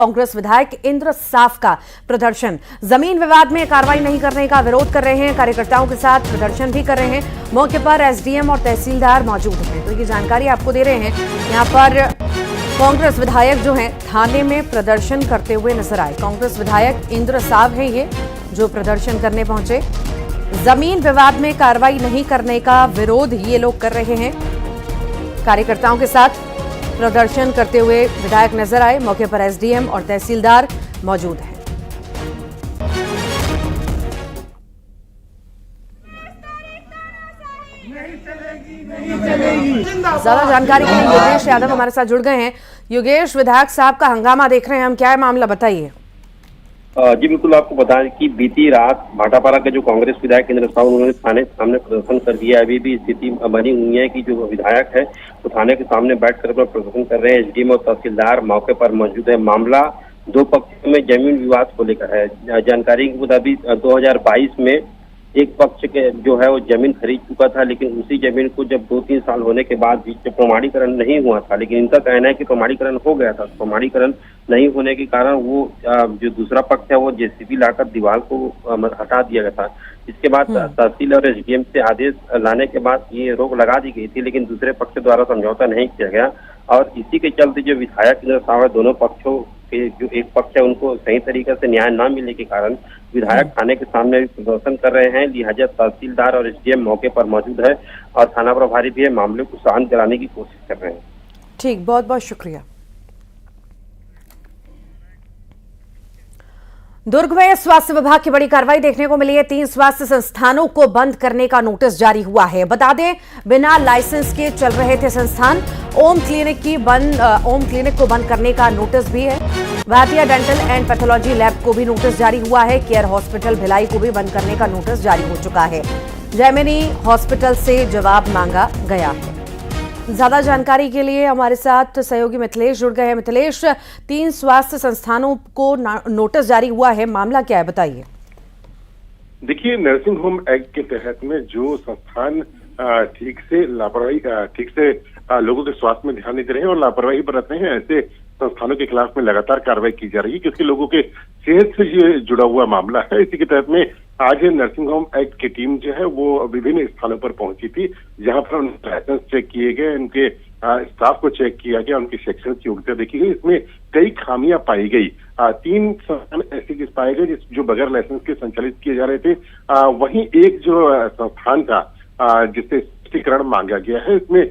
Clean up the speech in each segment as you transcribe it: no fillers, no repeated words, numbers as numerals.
कांग्रेस विधायक इंद्र साफ का प्रदर्शन। जमीन विवाद में कार्रवाई नहीं करने का विरोध कर रहे हैं, कार्यकर्ताओं के साथ प्रदर्शन भी कर रहे हैं। मौके पर एसडीएम और तहसीलदार मौजूद हैं, तो ये जानकारी आपको दे रहे हैं। यहाँ पर कांग्रेस विधायक जो हैं थाने में प्रदर्शन करते हुए नजर आए। कांग्रेस विधायक इंद्र साफ हैं ये जो प्रदर्शन करने पहुंचे। जमीन विवाद में कार्रवाई नहीं करने का विरोध ये लोग कर रहे हैं। कार्यकर्ताओं के साथ प्रदर्शन करते हुए विधायक नजर आए। मौके पर एसडीएम और तहसीलदार मौजूद हैं। ज्यादा जानकारी के लिए योगेश यादव हमारे साथ जुड़ गए हैं। योगेश, विधायक साहब का हंगामा देख रहे हैं हम, क्या है मामला, बताइए। जी बिल्कुल, आपको बताएं कि बीती रात भाटापारा के जो कांग्रेस विधायक इंद्र साहब उन्होंने थाने के सामने प्रदर्शन कर दिया। अभी भी स्थिति बनी हुई है कि जो विधायक है वो थाने के सामने बैठकर अपना प्रदर्शन कर रहे हैं। एसडीएम और तहसीलदार मौके पर मौजूद है। मामला दो पक्षों में जमीन विवाद को लेकर है। जानकारी के मुताबिक 2022 में एक पक्ष के जो है वो जमीन खरीद चुका था, लेकिन उसी जमीन को जब 2-3 साल होने के बाद भी प्रमाणीकरण नहीं हुआ था, लेकिन इनका कहना है कि प्रमाणीकरण हो गया था। प्रमाणीकरण नहीं होने के कारण वो जो दूसरा पक्ष है वो जेसीबी लाकर दीवार को हटा दिया गया था। इसके बाद तहसील और एसडीएम से आदेश लाने के बाद ये रोक लगा दी गई थी, लेकिन दूसरे पक्ष द्वारा समझौता नहीं किया गया और इसी के चलते जो विधायक इंद्र साहब दोनों पक्षों के जो एक पक्ष है उनको सही तरीके से न्याय न मिलने के कारण विधायक थाने के सामने भी प्रदर्शन कर रहे हैं। लिहाजा तहसीलदार और एसडीएम मौके पर मौजूद है और थाना प्रभारी भी है, मामले को शांत कराने की कोशिश कर रहे हैं। ठीक, बहुत बहुत शुक्रिया। दुर्ग में स्वास्थ्य विभाग की बड़ी कार्रवाई देखने को मिली है। 3 स्वास्थ्य संस्थानों को बंद करने का नोटिस जारी हुआ है। बता दें, बिना लाइसेंस के चल रहे थे संस्थान। ओम क्लिनिक को बंद करने का नोटिस भी है। भारतीय डेंटल एंड पैथोलॉजी लैब को भी नोटिस जारी हुआ है। केयर हॉस्पिटल भिलाई को भी बंद करने का नोटिस जारी हो चुका है। जैमिनी हॉस्पिटल से जवाब मांगा गया है। ज्यादा जानकारी के लिए हमारे साथ सहयोगी मिथिलेश जुड़ गए हैं। मिथिलेश, 3 स्वास्थ्य संस्थानों को नोटिस जारी हुआ है, मामला क्या है, बताइए। देखिए, नर्सिंग होम एक्ट के तहत में जो संस्थान ठीक से लोगों के स्वास्थ्य में ध्यान नहीं दे रहे हैं और लापरवाही बरत रहे हैं, ऐसे संस्थानों के खिलाफ में लगातार कार्रवाई की जा रही है, क्योंकि लोगों के सेहत से ये जुड़ा हुआ मामला है। इसी के तहत में आज नर्सिंग होम एक्ट की टीम जो है वो विभिन्न स्थानों पर पहुंची थी, जहां पर उनके लाइसेंस चेक किए गए, उनके स्टाफ को चेक किया गया, उनकी शैक्षणिक योग्यता देखी गई। इसमें कई खामियां पाई गई। 3 संस्थान ऐसे पाए गए जो बगैर लाइसेंस के संचालित किए जा रहे थे। वहीं एक जो संस्थान था जिससे स्पष्टीकरण मांगा गया है, इसमें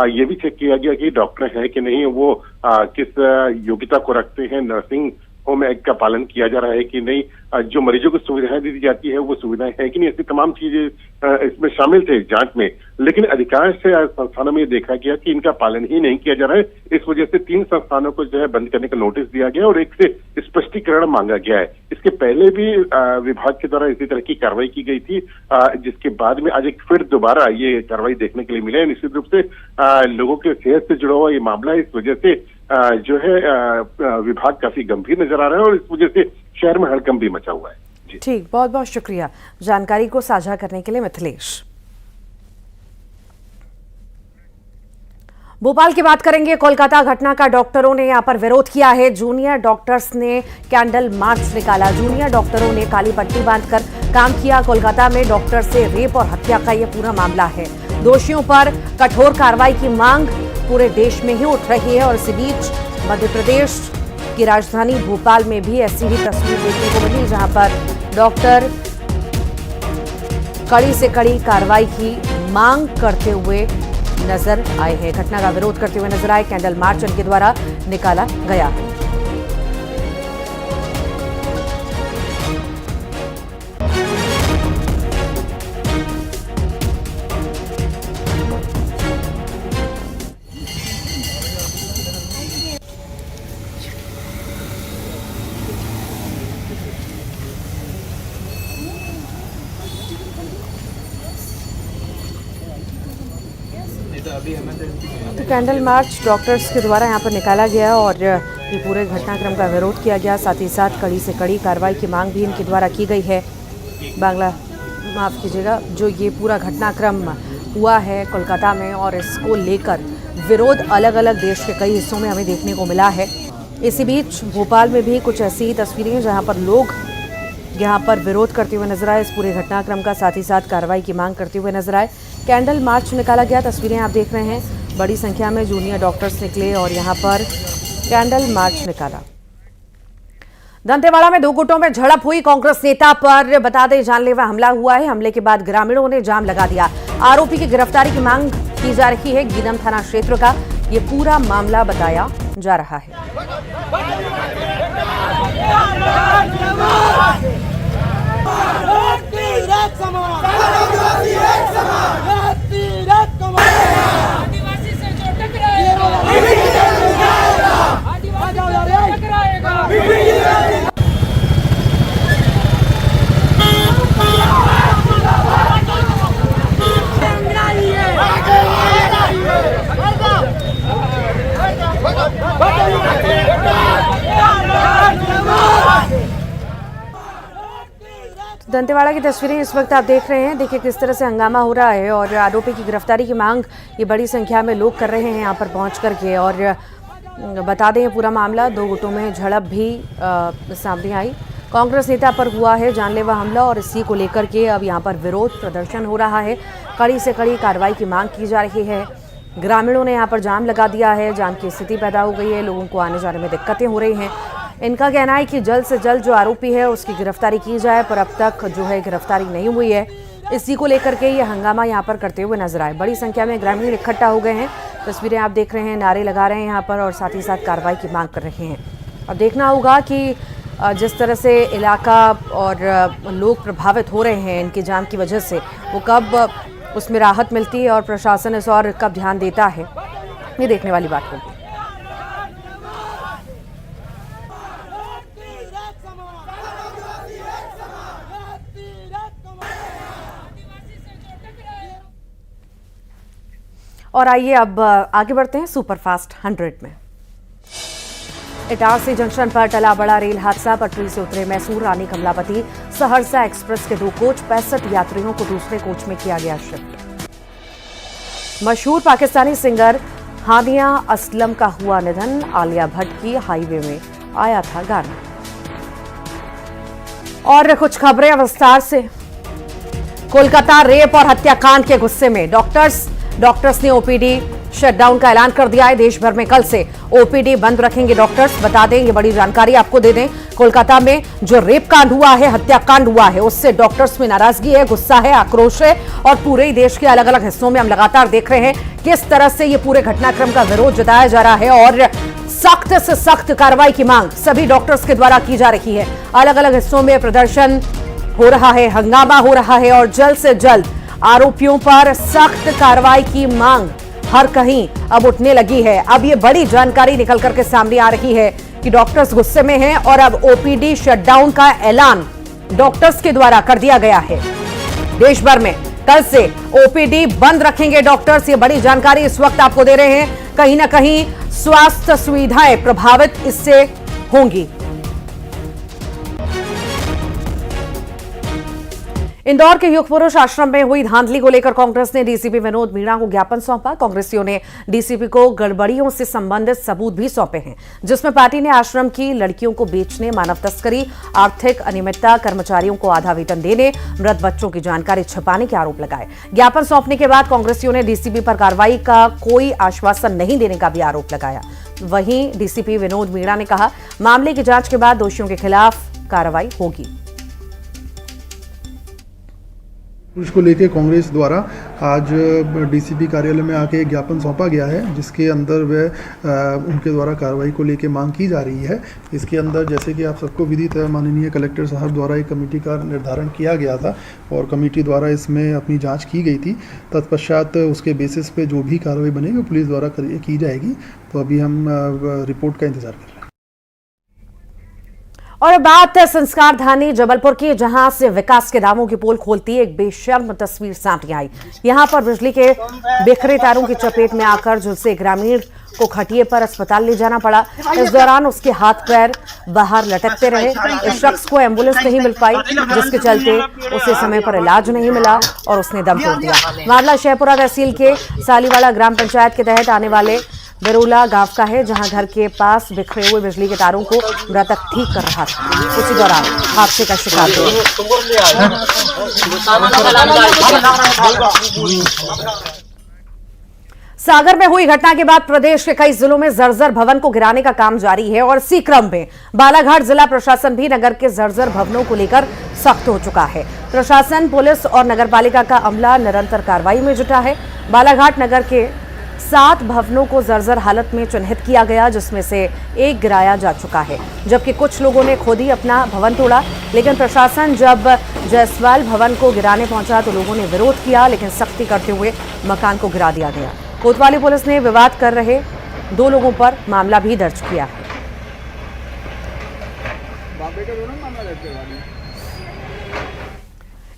ये भी चेक किया गया कि डॉक्टर है कि नहीं, वो किस योग्यता को रखते हैं, नर्सिंग होम एक्ट का पालन किया जा रहा है कि नहीं, जो मरीजों को सुविधाएं दी जाती है वो सुविधाएं है कि नहीं, ऐसी तमाम चीजें इसमें शामिल थे जांच में। लेकिन अधिकांश संस्थानों में देखा गया कि इनका पालन ही नहीं किया जा रहा है। इस वजह से 3 संस्थानों को जो है बंद करने का नोटिस दिया गया और एक से स्पष्टीकरण मांगा गया है। इसके पहले भी विभाग के द्वारा इसी तरह की कार्रवाई की गई थी, जिसके बाद में आज एक फिर दोबारा ये कार्रवाई देखने के लिए मिला है। निश्चित रूप से लोगों के सेहत से जुड़ा हुआ ये मामला है। इस वजह से जो है विभाग काफी गंभीर नजर आ रहा है और इस वजह से शहर में हड़कंप भी मचा हुआ है। ठीक, बहुत बहुत शुक्रिया जानकारी को साझा करने के लिए मिथिलेश। भोपाल की बात करेंगे। कोलकाता घटना का डॉक्टरों ने यहां पर विरोध किया है। जूनियर डॉक्टर्स ने कैंडल मार्च निकाला। जूनियर डॉक्टरों ने काली पट्टी बांधकर काम किया। कोलकाता में डॉक्टर से रेप और हत्या का यह पूरा मामला है। दोषियों पर कठोर कार्रवाई की मांग पूरे देश में ही उठ रही है और इसी बीच मध्य प्रदेश की राजधानी भोपाल में भी ऐसी ही तस्वीर देखने को मिली, जहां पर डॉक्टर कड़ी से कड़ी कार्रवाई की मांग करते हुए नजर आए हैं। घटना का विरोध करते हुए नजर आए। कैंडल मार्च उनके द्वारा निकाला गया है। तो कैंडल मार्च डॉक्टर्स के द्वारा यहाँ पर निकाला गया और ये पूरे घटनाक्रम का विरोध किया गया। साथ ही साथ कड़ी से कड़ी कार्रवाई की मांग भी इनके द्वारा की गई है। माफ कीजिएगा, जो ये पूरा घटनाक्रम हुआ है कोलकाता में और इसको लेकर विरोध अलग अलग देश के कई हिस्सों में हमें देखने को मिला है। इसी बीच भोपाल में भी कुछ ऐसी तस्वीरें हैं जहां पर लोग यहां पर विरोध करते हुए नजर आए इस पूरे घटनाक्रम का, साथ ही साथ कार्रवाई की मांग करते हुए नजर आए। कैंडल मार्च निकाला गया, तस्वीरें आप देख रहे हैं। बड़ी संख्या में जूनियर डॉक्टर्स निकले और यहां पर कैंडल मार्च निकाला। दंतेवाड़ा में दो गुटों में झड़प हुई, कांग्रेस नेता पर बता दें जानलेवा हमला हुआ है। हमले के बाद ग्रामीणों ने जाम लगा दिया। आरोपी की गिरफ्तारी की मांग की जा रही है। गीदम थाना क्षेत्र का ये पूरा मामला बताया जा रहा है। आदिवासी से जो टकराएगा दंतेवाड़ा की तस्वीरें इस वक्त आप देख रहे हैं। देखिए किस तरह से हंगामा हो रहा है और आरोपी की गिरफ्तारी की मांग ये बड़ी संख्या में लोग कर रहे हैं यहाँ पर पहुँच करके। और बता दें ये पूरा मामला दो गुटों में झड़प भी सामने आई। कांग्रेस नेता पर हुआ है जानलेवा हमला और इसी को लेकर के अब यहाँ पर विरोध प्रदर्शन हो रहा है। कड़ी से कड़ी कार्रवाई की मांग की जा रही है। ग्रामीणों ने यहाँ पर जाम लगा दिया है। जाम की स्थिति पैदा हो गई है, लोगों को आने जाने में दिक्कतें हो रही हैं। इनका कहना है कि जल्द से जल्द जो आरोपी है उसकी गिरफ्तारी की जाए, पर अब तक जो है गिरफ्तारी नहीं हुई है। इसी को लेकर के ये हंगामा यहाँ पर करते हुए नजर आए। बड़ी संख्या में ग्रामीण इकट्ठा हो गए हैं। तस्वीरें आप देख रहे हैं, नारे लगा रहे हैं यहाँ पर और साथ ही साथ कार्रवाई की मांग कर रहे हैं। अब देखना होगा कि जिस तरह से इलाका और लोग प्रभावित हो रहे हैं इनके जाम की वजह से, वो कब उसमें राहत मिलती है और प्रशासन इस और कब ध्यान देता है, ये देखने वाली बात होगी। और आइए अब आगे बढ़ते हैं सुपरफास्ट 100 में। इटारसी जंक्शन पर टला बड़ा रेल हादसा। पटरी से उतरे मैसूर रानी कमलापति सहरसा एक्सप्रेस के 2 कोच 65 यात्रियों को दूसरे कोच में किया गया शिफ्ट। मशहूर पाकिस्तानी सिंगर हानिया असलम का हुआ निधन। आलिया भट्ट की हाईवे में आया था गाना। और कुछ खबरें विस्तार से। कोलकाता रेप और हत्याकांड के गुस्से में डॉक्टर्स ने ओपीडी शटडाउन का ऐलान कर दिया है। देश भर में कल से ओपीडी बंद रखेंगे डॉक्टर्स। बता दें, ये बड़ी जानकारी आपको दे दें, कोलकाता में जो रेप कांड हुआ है, हत्याकांड हुआ है, उससे डॉक्टर्स में नाराजगी है, गुस्सा है, आक्रोश है। और पूरे ही देश के अलग अलग हिस्सों में हम लगातार देख रहे हैं किस तरह से ये पूरे घटनाक्रम का विरोध जताया जा रहा है और सख्त से सख्त कार्रवाई की मांग सभी डॉक्टर्स के द्वारा की जा रही है। अलग अलग हिस्सों में प्रदर्शन हो रहा है, हंगामा हो रहा है और जल्द से जल्द आरोपियों पर सख्त कार्रवाई की मांग हर कहीं अब उठने लगी है। अब ये बड़ी जानकारी निकल करके सामने आ रही है कि डॉक्टर्स गुस्से में हैं और अब ओपीडी शटडाउन का ऐलान डॉक्टर्स के द्वारा कर दिया गया है। देश भर में कल से ओपीडी बंद रखेंगे डॉक्टर्स। ये बड़ी जानकारी इस वक्त आपको दे रहे हैं। कहीं ना कहीं स्वास्थ्य सुविधाएं प्रभावित इससे होंगी। इंदौर के युग पुरुष आश्रम में हुई धांधली को लेकर कांग्रेस ने डीसीपी विनोद मीणा को ज्ञापन सौंपा। कांग्रेसियों ने डीसीपी को गड़बड़ियों से संबंधित सबूत भी सौंपे हैं, जिसमें पार्टी ने आश्रम की लड़कियों को बेचने, मानव तस्करी, आर्थिक अनियमितता, कर्मचारियों को आधा वेतन देने, मृत बच्चों की जानकारी छिपाने के आरोप लगाए। ज्ञापन सौंपने के बाद कांग्रेसियों ने डीसीपी पर कार्रवाई का कोई आश्वासन नहीं देने का भी आरोप लगाया। वहीं डीसीपी विनोद मीणा ने कहा, मामले की जांच के बाद दोषियों के खिलाफ कार्रवाई होगी। उसको लेकर कांग्रेस द्वारा आज डीसीपी कार्यालय में आके एक ज्ञापन सौंपा गया है, जिसके अंदर वह उनके द्वारा कार्रवाई को लेकर मांग की जा रही है। इसके अंदर जैसे कि आप सबको विदित है, माननीय कलेक्टर साहब द्वारा एक कमेटी का निर्धारण किया गया था और कमेटी द्वारा इसमें अपनी जांच की गई थी। तत्पश्चात उसके बेसिस पे जो भी कार्रवाई बनेगी वो पुलिस द्वारा की जाएगी। तो अभी हम रिपोर्ट का इंतजार कर रहे हैं। और बात है संस्कार धानी जबलपुर की, जहां से विकास के दावों की पोल खोलती एक बेशर्म तस्वीर सामने आई। यहां पर बिजली के बिखरे तारों की चपेट में आकर झुलसे ग्रामीण को खटिए पर अस्पताल ले जाना पड़ा। इस दौरान उसके हाथ पैर बाहर लटकते रहे। इस शख्स को एम्बुलेंस नहीं मिल पाई, जिसके चलते उसे समय पर इलाज नहीं मिला और उसने दम तोड़ दिया। मामला शेहपुरा तहसील के सालीवाड़ा ग्राम पंचायत के तहत आने वाले बेरोला गांव का है, जहां घर के पास बिखरे हुए बिजली के तारों को मृतक ठीक कर रहा था। उसी दौरान हादसे का शिकार हुआ। सागर में हुई घटना के बाद प्रदेश के कई जिलों में जर्जर भवन को गिराने का काम जारी है और इसी क्रम में बालाघाट जिला प्रशासन भी नगर के जर्जर भवनों को लेकर सख्त हो चुका है। प्रशासन, पुलिस और नगरपालिका का अमला निरंतर कार्रवाई में जुटा है। बालाघाट नगर के 7 भवनों को जर्जर हालत में चिन्हित किया गया, जिसमें से एक गिराया जा चुका है, जबकि कुछ लोगों ने खुद ही अपना भवन तोड़ा। लेकिन प्रशासन जब जायसवाल भवन को गिराने पहुंचा तो लोगों ने विरोध किया, लेकिन सख्ती करते हुए मकान को गिरा दिया गया। कोतवाली पुलिस ने विवाद कर रहे 2 लोगों पर मामला भी दर्ज किया है।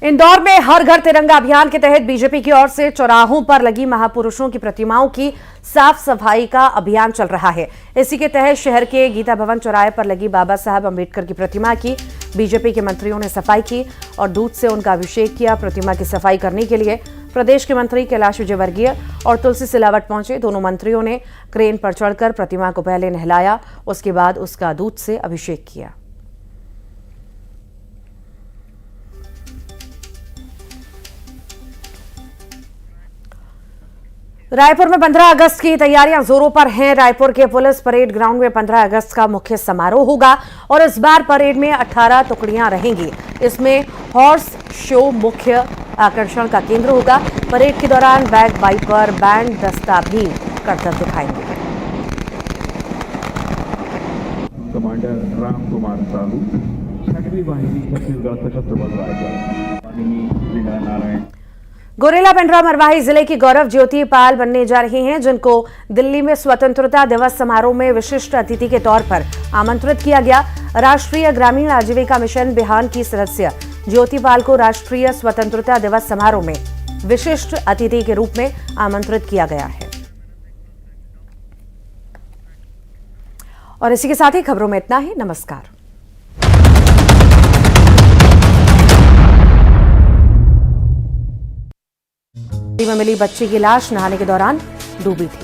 इंदौर में हर घर तिरंगा अभियान के तहत बीजेपी की ओर से चौराहों पर लगी महापुरुषों की प्रतिमाओं की साफ सफाई का अभियान चल रहा है। इसी के तहत शहर के गीता भवन चौराहे पर लगी बाबा साहब अंबेडकर की प्रतिमा की बीजेपी के मंत्रियों ने सफाई की और दूध से उनका अभिषेक किया। प्रतिमा की सफाई करने के लिए प्रदेश के मंत्री कैलाश विजयवर्गीय और तुलसी सिलावट पहुंचे। दोनों मंत्रियों ने क्रेन पर चढ़कर प्रतिमा को पहले नहलाया, उसके बाद उसका दूध से अभिषेक किया। रायपुर में 15 अगस्त की तैयारियां जोरों पर हैं। रायपुर के पुलिस परेड ग्राउंड में 15 अगस्त का मुख्य समारोह होगा और इस बार परेड में 18 टुकड़ियां रहेंगी। इसमें हॉर्स शो मुख्य आकर्षण का केंद्र होगा। परेड के दौरान बैग वाइपर, बैंड दस्ता भी करतब दिखाएंगे। कमांडर राम कुमार साहू, 6वीं वाहिनी छत्तीसगढ़ सशस्त्र बल रायपुर, वाहिनी लीला नारायण। गोरेला पेंड्रा मरवाही जिले की गौरव ज्योति पाल बनने जा रही हैं, जिनको दिल्ली में स्वतंत्रता दिवस समारोह में विशिष्ट अतिथि के तौर पर आमंत्रित किया गया। राष्ट्रीय ग्रामीण आजीविका मिशन बिहान की सदस्य ज्योति पाल को राष्ट्रीय स्वतंत्रता दिवस समारोह में विशिष्ट अतिथि के रूप में आमंत्रित किया गया है। और इसी के साथ ही खबरों में इतना ही। नमस्कार। में मिली बच्ची की लाश नहाने के दौरान डूबी थी।